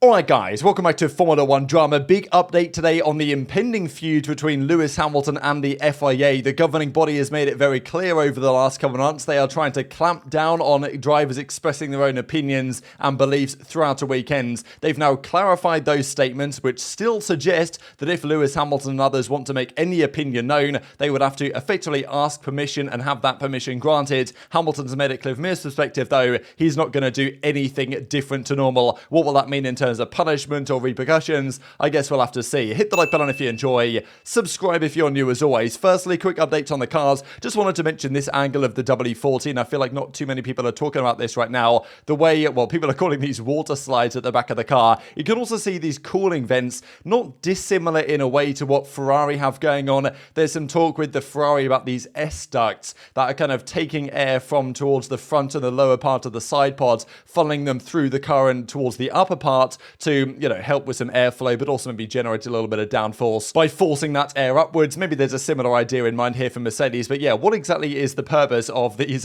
Alright guys, welcome back to Formula 1 Drama. Big update today on the impending feud between Lewis Hamilton and the FIA. The governing body has made it very clear over the last couple of months they are trying to clamp down on drivers expressing their own opinions and beliefs throughout a weekend. They've now clarified those statements, which still suggest that if Lewis Hamilton and others want to make any opinion known, they would have to effectively ask permission and have that permission granted. Hamilton's made it clear from his perspective, though, he's not going to do anything different to normal. What will that mean in terms of punishment or repercussions? I guess we'll have to see. Hit the like button if you enjoy. Subscribe if you're new as always. Firstly, quick update on the cars. Just wanted to mention this angle of the W14. I feel like not too many people are talking about this right now. The way, well, people are calling these water slides at the back of the car. You can also see these cooling vents, not dissimilar in a way to what Ferrari have going on. There's some talk with the Ferrari about these S ducts that are kind of taking air from towards the front and the lower part of the side pods, funneling them through the car and towards the upper part to, help with some airflow, but also maybe generate a little bit of downforce by forcing that air upwards. Maybe there's a similar idea in mind here for Mercedes, but yeah, what exactly is the purpose of these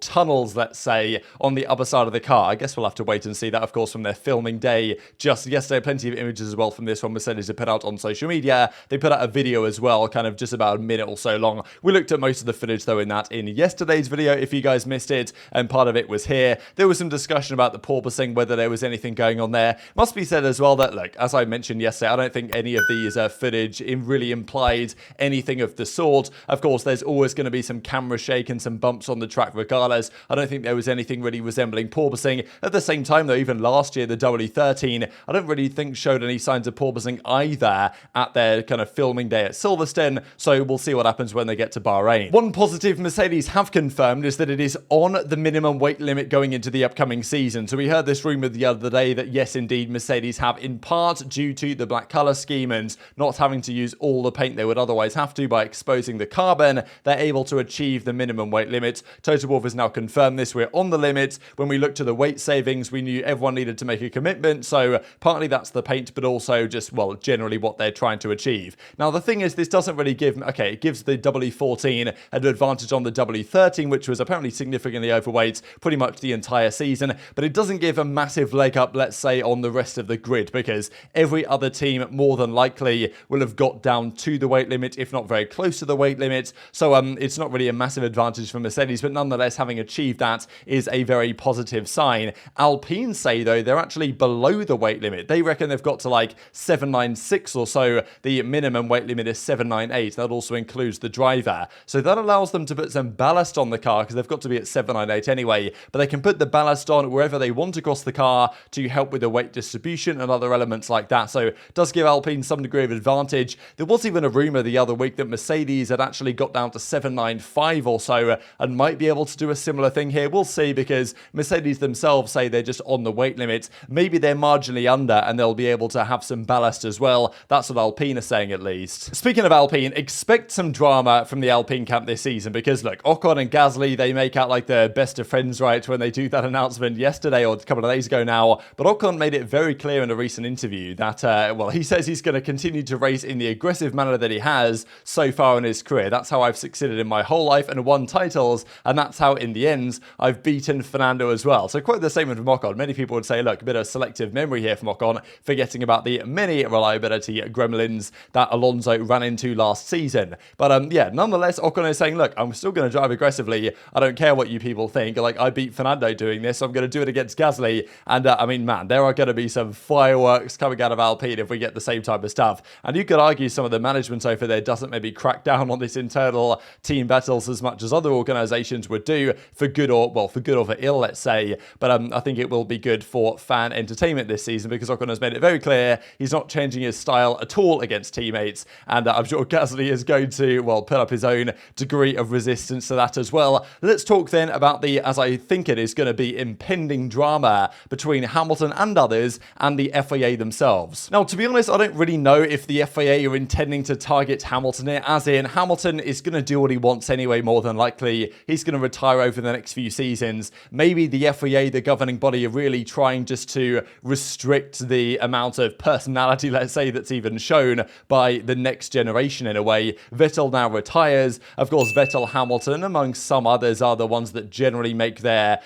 tunnels, let's say, on the upper side of the car? I guess we'll have to wait and see that, of course, from their filming day just yesterday. Plenty of images as well from this one Mercedes have put out on social media. They put out a video as well, kind of just about a minute or so long. We looked at most of the footage, though, in yesterday's video, if you guys missed it, and part of it was here. There was some discussion about the porpoising, whether there was anything going on there. Must be said as well that, look, as I mentioned yesterday, I don't think any of these footage really implied anything of the sort. Of course, there's always going to be some camera shake and some bumps on the track regardless. I don't think there was anything really resembling porpoising. At the same time, though, even last year, the W13, I don't really think showed any signs of porpoising either at their kind of filming day at Silverstone, so we'll see what happens when they get to Bahrain. One positive Mercedes have confirmed is that it is on the minimum weight limit going into the upcoming season. So we heard this rumour the other day that yes, indeed, Mercedes have, in part due to the black colour scheme and not having to use all the paint they would otherwise have to by exposing the carbon, they're able to achieve the minimum weight limit. Toto Wolff has now confirmed this. We're on the limit. When we looked to the weight savings, we knew everyone needed to make a commitment, so partly that's the paint, but also just, well, generally what they're trying to achieve. Now, the thing is, this doesn't really give, it gives the W14 an advantage on the W13, which was apparently significantly overweight pretty much the entire season, but it doesn't give a massive leg up, let's say, on the rest of the grid, because every other team more than likely will have got down to the weight limit, if not very close to the weight limit. So it's not really a massive advantage for Mercedes, but nonetheless, having achieved that is a very positive sign. Alpine say, though, they're actually below the weight limit. They reckon they've got to like 796 or so. The minimum weight limit is 798. That also includes the driver. So that allows them to put some ballast on the car, because they've got to be at 798 anyway, but they can put the ballast on wherever they want across the car to help with the weight distribution and other elements like that. So it does give Alpine some degree of advantage. There was even a rumour the other week that Mercedes had actually got down to 795 or so and might be able to do a similar thing here. We'll see, because Mercedes themselves say they're just on the weight limit. Maybe they're marginally under and they'll be able to have some ballast as well. That's what Alpine are saying, at least. Speaking of Alpine, expect some drama from the Alpine camp this season, because look, Ocon and Gasly, they make out like they're best of friends, right, when they do that announcement yesterday or a couple of days ago now. But Ocon made it very clear in a recent interview that, he says he's going to continue to race in the aggressive manner that he has so far in his career. That's how I've succeeded in my whole life and won titles, and that's how, in the end, I've beaten Fernando as well. So quite the same from Ocon. Many people would say, look, a bit of selective memory here from Ocon, forgetting about the many reliability gremlins that Alonso ran into last season. But nonetheless, Ocon is saying, look, I'm still going to drive aggressively. I don't care what you people think. Like, I beat Fernando doing this, so I'm going to do it against Gasly. And man, there are going to be some fireworks coming out of Alpine if we get the same type of stuff. And you could argue some of the management over there doesn't maybe crack down on this internal team battles as much as other organizations would do, for good or for ill, let's say. But I think it will be good for fan entertainment this season, because Ocon has made it very clear he's not changing his style at all against teammates. And I'm sure Gasly is going to, put up his own degree of resistance to that as well. Let's talk then about the, as I think it is going to be, impending drama between Hamilton and others and the FIA themselves. Now, to be honest, I don't really know if the FIA are intending to target Hamilton here, as in Hamilton is going to do what he wants anyway, more than likely. He's going to retire over the next few seasons. Maybe the FIA, the governing body, are really trying just to restrict the amount of personality, let's say, that's even shown by the next generation in a way. Vettel now retires. Of course, Vettel, Hamilton, among some others, are the ones that generally make their,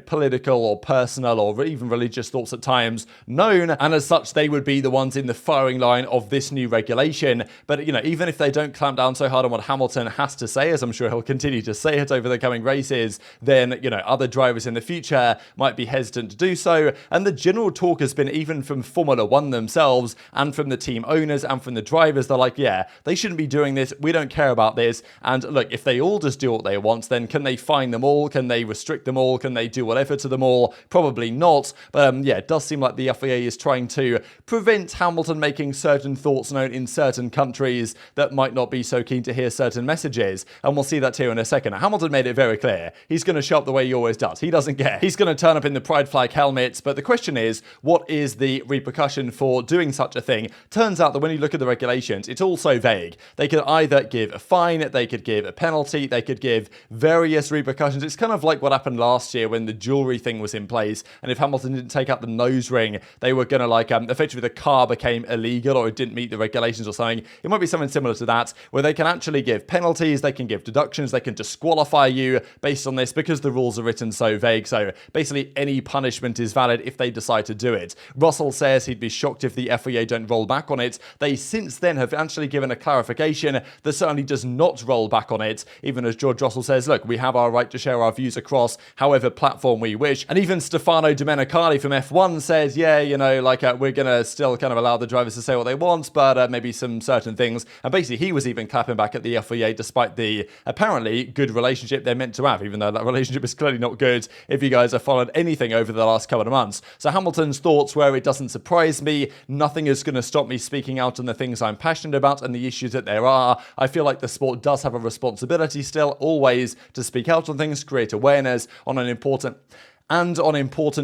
political or personal or even religious thoughts at times times known, and as such, they would be the ones in the firing line of this new regulation. But, even if they don't clamp down so hard on what Hamilton has to say, as I'm sure he'll continue to say it over the coming races, then, other drivers in the future might be hesitant to do so. And the general talk has been, even from Formula One themselves and from the team owners and from the drivers, they're like, yeah, they shouldn't be doing this. We don't care about this. And look, if they all just do what they want, then can they fine them all? Can they restrict them all? Can they do whatever to them all? Probably not. But it does seem like the FIA is trying to prevent Hamilton making certain thoughts known in certain countries that might not be so keen to hear certain messages. And we'll see that here in a second. Hamilton made it very clear. He's going to show up the way he always does. He doesn't care. He's going to turn up in the pride flag helmet. But the question is, what is the repercussion for doing such a thing? Turns out that when you look at the regulations, it's all so vague. They could either give a fine, they could give a penalty, they could give various repercussions. It's kind of like what happened last year when the jewelry thing was in place, and if Hamilton didn't take out the nose ring, they were going to effectively the car became illegal or it didn't meet the regulations or something. It might be something similar to that, where they can actually give penalties, they can give deductions, they can disqualify you based on this because the rules are written so vague. So basically any punishment is valid if they decide to do it. Russell says he'd be shocked if the FIA don't roll back on it. They since then have actually given a clarification that certainly does not roll back on it, even as George Russell says, look, we have our right to share our views across however platform we wish. And even Stefano Domenicali from F1 says, yeah, we're going to still kind of allow the drivers to say what they want, but maybe some certain things. And basically he was even clapping back at the FIA despite the apparently good relationship they're meant to have, even though that relationship is clearly not good if you guys have followed anything over the last couple of months. So Hamilton's thoughts were, it doesn't surprise me, nothing is going to stop me speaking out on the things I'm passionate about and the issues that there are. I feel like the sport does have a responsibility still, always, to speak out on things, create awareness on important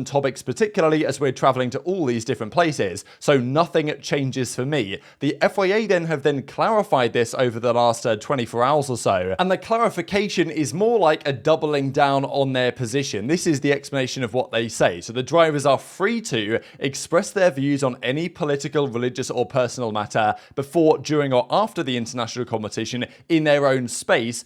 topics, particularly as we're traveling to all these different places. So nothing changes for me. The FIA have clarified this over the last 24 hours or so. And the clarification is more like a doubling down on their position. This is the explanation of what they say. So the drivers are free to express their views on any political, religious or personal matter before, during or after the international competition in their own space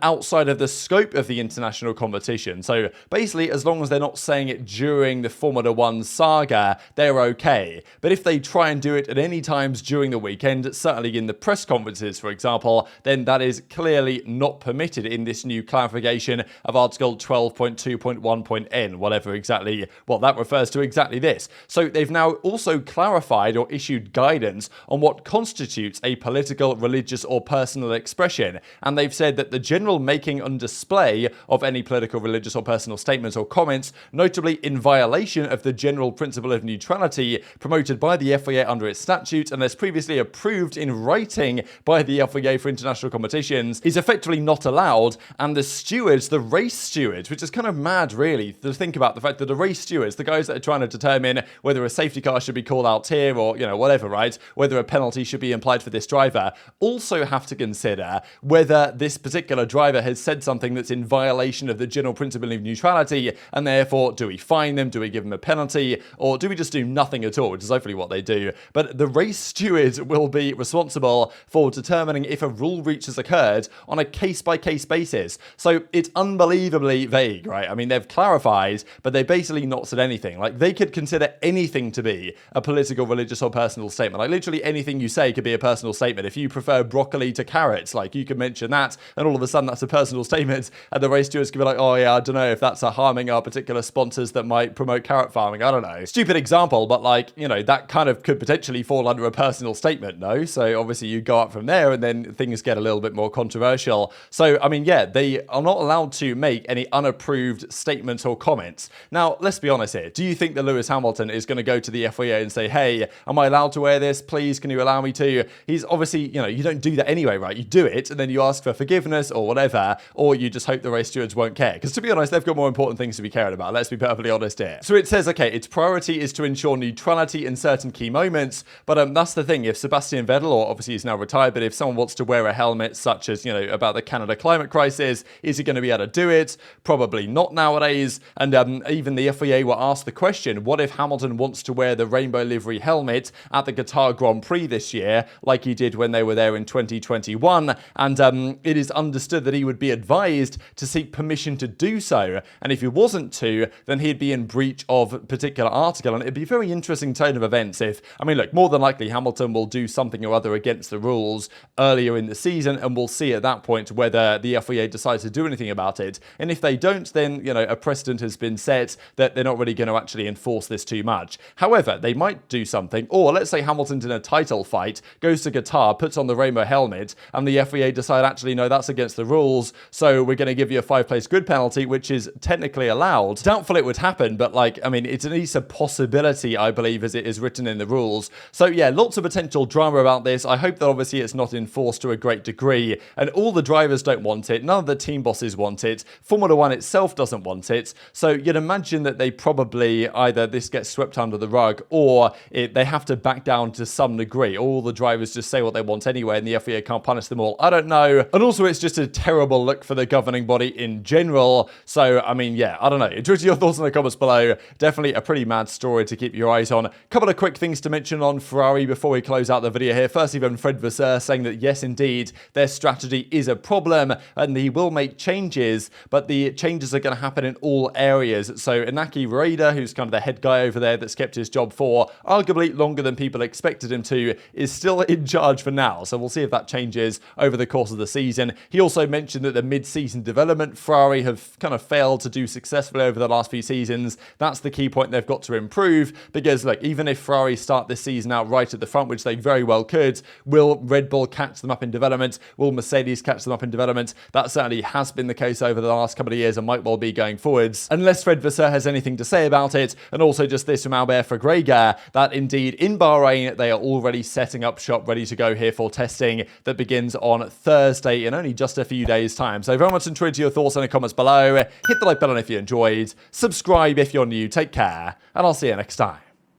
outside of the scope of the international competition. So basically, as long as they're not saying it during the Formula One saga, they're okay. But if they try and do it at any times during the weekend, certainly in the press conferences, for example, then that is clearly not permitted in this new clarification of Article 12.2.1.n, that refers to exactly this. So they've now also clarified or issued guidance on what constitutes a political, religious or personal expression. And they've said that the general making and display of any political, religious or personal statements or comments, notably in violation of the general principle of neutrality promoted by the FIA under its statutes and as previously approved in writing by the FIA for international competitions, is effectively not allowed. And the race stewards, which is kind of mad really to think about the fact that the race stewards, the guys that are trying to determine whether a safety car should be called out here or, whatever, right, whether a penalty should be implied for this driver, also have to consider whether this particular driver has said something that's in violation of the general principle of neutrality, and therefore do we fine them, do we give them a penalty, or do we just do nothing at all, which is hopefully what they do. But the race steward will be responsible for determining if a rule breach has occurred on a case-by-case basis. So it's unbelievably vague, right? I mean, they've clarified, but they basically not said anything. Like, they could consider anything to be a political, religious or personal statement. Like, literally anything you say could be a personal statement. If you prefer broccoli to carrots, like, you could mention that, and all of a sudden that's a personal statement, and the race stewards could be like, oh yeah, I don't know if that's harming our particular sponsors that might promote carrot farming, I don't know. Stupid example, but that kind of could potentially fall under a personal statement, no? So obviously you go up from there and then things get a little bit more controversial. So, I mean, yeah, they are not allowed to make any unapproved statements or comments. Now, let's be honest here. Do you think that Lewis Hamilton is going to go to the FIA and say, hey, am I allowed to wear this? Please, can you allow me to? He's obviously, you don't do that anyway, right? You do it and then you ask for forgiveness or whatever, or you just hope the race stewards won't care. Because to be honest, they've got more important things to be caring about. Let's be perfectly honest here. So it says, okay, its priority is to ensure neutrality in certain key moments. But that's the thing. If Sebastian Vettel, or obviously he's now retired, but if someone wants to wear a helmet, such as, about the Canada climate crisis, is he going to be able to do it? Probably not nowadays. And even the FIA were asked the question, what if Hamilton wants to wear the rainbow livery helmet at the Qatar Grand Prix this year, like he did when they were there in 2021? And it is understood understood that he would be advised to seek permission to do so, and if he wasn't to, then he'd be in breach of a particular article, and it'd be a very interesting turn of events if, I mean, look, more than likely Hamilton will do something or other against the rules earlier in the season, and we'll see at that point whether the FIA decides to do anything about it, and if they don't, then, you know, a precedent has been set that they're not really going to actually enforce this too much. However, they might do something, or let's say Hamilton's in a title fight, goes to Qatar, puts on the rainbow helmet, and the FIA decide, actually, no, that's against the rules, so we're going to give you a 5-place grid penalty, which is technically allowed. Doubtful it would happen, but, like, I mean, it's at least a possibility, I believe, as it is written in the rules. So yeah, lots of potential drama about this. I hope that obviously it's not enforced to a great degree, and all the drivers don't want it, none of the team bosses want it, Formula 1 itself doesn't want it, so you'd imagine that they probably either this gets swept under the rug, or they have to back down to some degree. All the drivers just say what they want anyway, and the FIA can't punish them all. I don't know. And also, it's just a terrible look for the governing body in general. So, I mean, yeah, I don't know. Enjoy your thoughts in the comments below. Definitely a pretty mad story to keep your eyes on. A couple of quick things to mention on Ferrari before we close out the video here. Firstly, from Fred Vasseur saying that yes, indeed, their strategy is a problem, and he will make changes, but the changes are going to happen in all areas. So, Inaki Raida, who's kind of the head guy over there that's kept his job for arguably longer than people expected him to, is still in charge for now. So we'll see if that changes over the course of the season. He also mentioned that the mid-season development Ferrari have kind of failed to do successfully over the last few seasons. That's the key point they've got to improve, because look, even if Ferrari start this season out right at the front, which they very well could, will Red Bull catch them up in development? Will Mercedes catch them up in development? That certainly has been the case over the last couple of years and might well be going forwards, unless Fred Vasseur has anything to say about it. And also just this from Albert Fregreger, that indeed in Bahrain they are already setting up shop ready to go here for testing that begins on Thursday in only just a few days time. So very much enjoyed your thoughts in the comments below. Hit the like button if you enjoyed, subscribe if you're new, take care, and I'll see you next time.